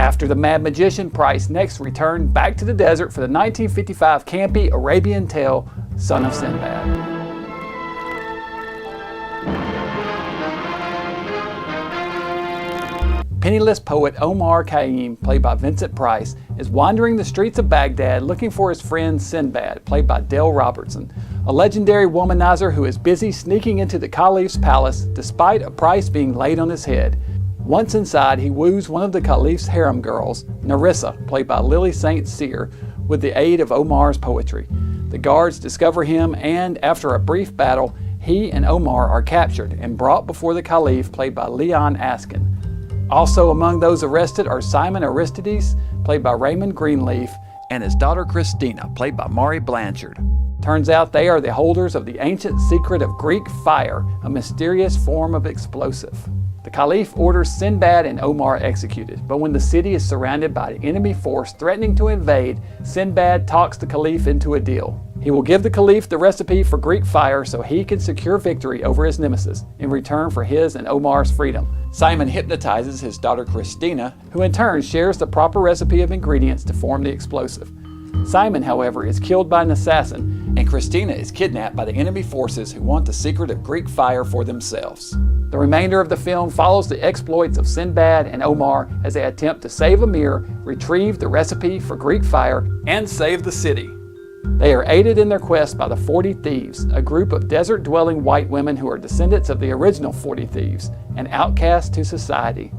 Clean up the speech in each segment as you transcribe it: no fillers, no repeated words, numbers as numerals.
After the Mad Magician, Price next returned back to the desert for the 1955 campy Arabian tale, Son of Sinbad. Penniless poet Omar Khayyam, played by Vincent Price, is wandering the streets of Baghdad looking for his friend Sinbad, played by Dale Robertson, a legendary womanizer who is busy sneaking into the Khalif's palace despite a price being laid on his head. Once inside, he woos one of the Khalif's harem girls, Narissa, played by Lily St. Cyr, with the aid of Omar's poetry. The guards discover him, and after a brief battle, he and Omar are captured and brought before the Khalif, played by Leon Askin. Also among those arrested are Simon Aristides, played by Raymond Greenleaf, and his daughter Christina, played by Mari Blanchard. Turns out they are the holders of the ancient secret of Greek fire, a mysterious form of explosive. The Khalif orders Sinbad and Omar executed, but when the city is surrounded by an enemy force threatening to invade, Sinbad talks the Khalif into a deal. He will give the Khalif the recipe for Greek fire so he can secure victory over his nemesis in return for his and Omar's freedom. Simon hypnotizes his daughter Christina, who in turn shares the proper recipe of ingredients to form the explosive. Simon, however, is killed by an assassin, and Christina is kidnapped by the enemy forces who want the secret of Greek fire for themselves. The remainder of the film follows the exploits of Sinbad and Omar as they attempt to save Amir, retrieve the recipe for Greek fire, and save the city. They are aided in their quest by the 40 Thieves, a group of desert-dwelling white women who are descendants of the original 40 Thieves and outcasts to society.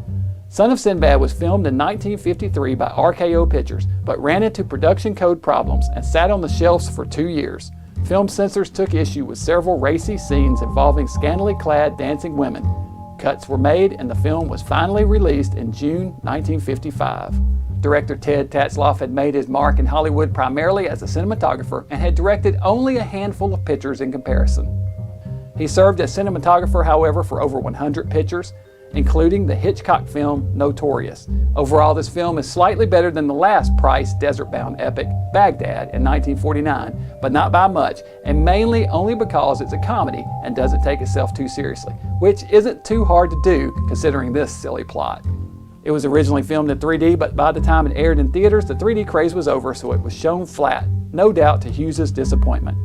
Son of Sinbad was filmed in 1953 by RKO Pictures, but ran into production code problems and sat on the shelves for 2 years. Film censors took issue with several racy scenes involving scantily clad dancing women. Cuts were made and the film was finally released in June 1955. Director Ted Tatzloff had made his mark in Hollywood primarily as a cinematographer and had directed only a handful of pictures in comparison. He served as cinematographer, however, for over 100 pictures, including the Hitchcock film Notorious. Overall, this film is slightly better than the last Price desert-bound epic, Baghdad, in 1949, but not by much, and mainly only because it's a comedy and doesn't take itself too seriously, which isn't too hard to do considering this silly plot. It was originally filmed in 3D, but by the time it aired in theaters, the 3D craze was over, so it was shown flat, no doubt to Hughes's disappointment.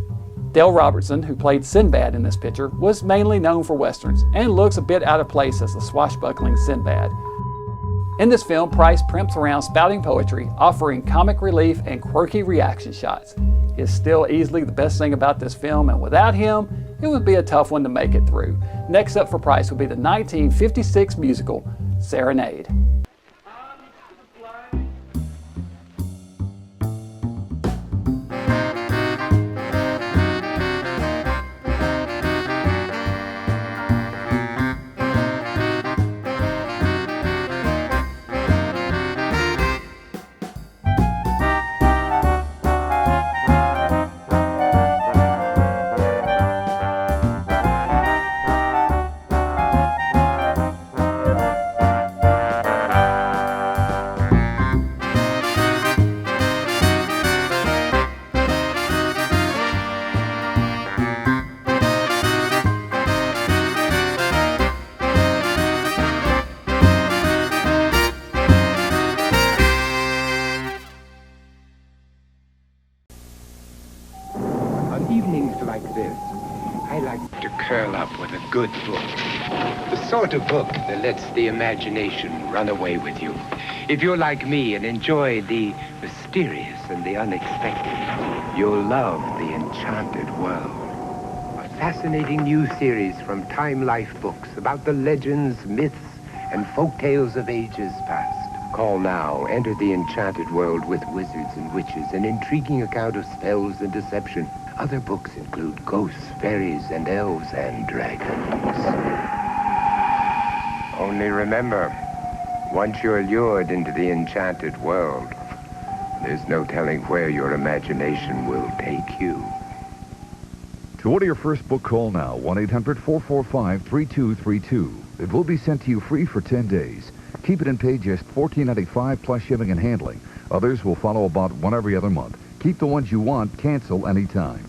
Dale Robertson, who played Sinbad in this picture, was mainly known for westerns and looks a bit out of place as the swashbuckling Sinbad. In this film, Price primps around spouting poetry, offering comic relief and quirky reaction shots. He is still easily the best thing about this film, and without him, it would be a tough one to make it through. Next up for Price would be the 1956 musical, Serenade. Evenings like this, I like to curl up with a good book. The sort of book that lets the imagination run away with you. If you're like me and enjoy the mysterious and the unexpected, you'll love The Enchanted World. A fascinating new series from Time Life Books about the legends, myths, and folktales of ages past. Call now, enter The Enchanted World with wizards and witches, an intriguing account of spells and deception. Other books include ghosts, fairies, and elves, and dragons. Only remember, once you're lured into the enchanted world, there's no telling where your imagination will take you. To order your first book, call now, 1-800-445-3232. It will be sent to you free for 10 days. Keep it and pay just $14.95 plus shipping and handling. Others will follow about one every other month. Keep the ones you want, cancel anytime.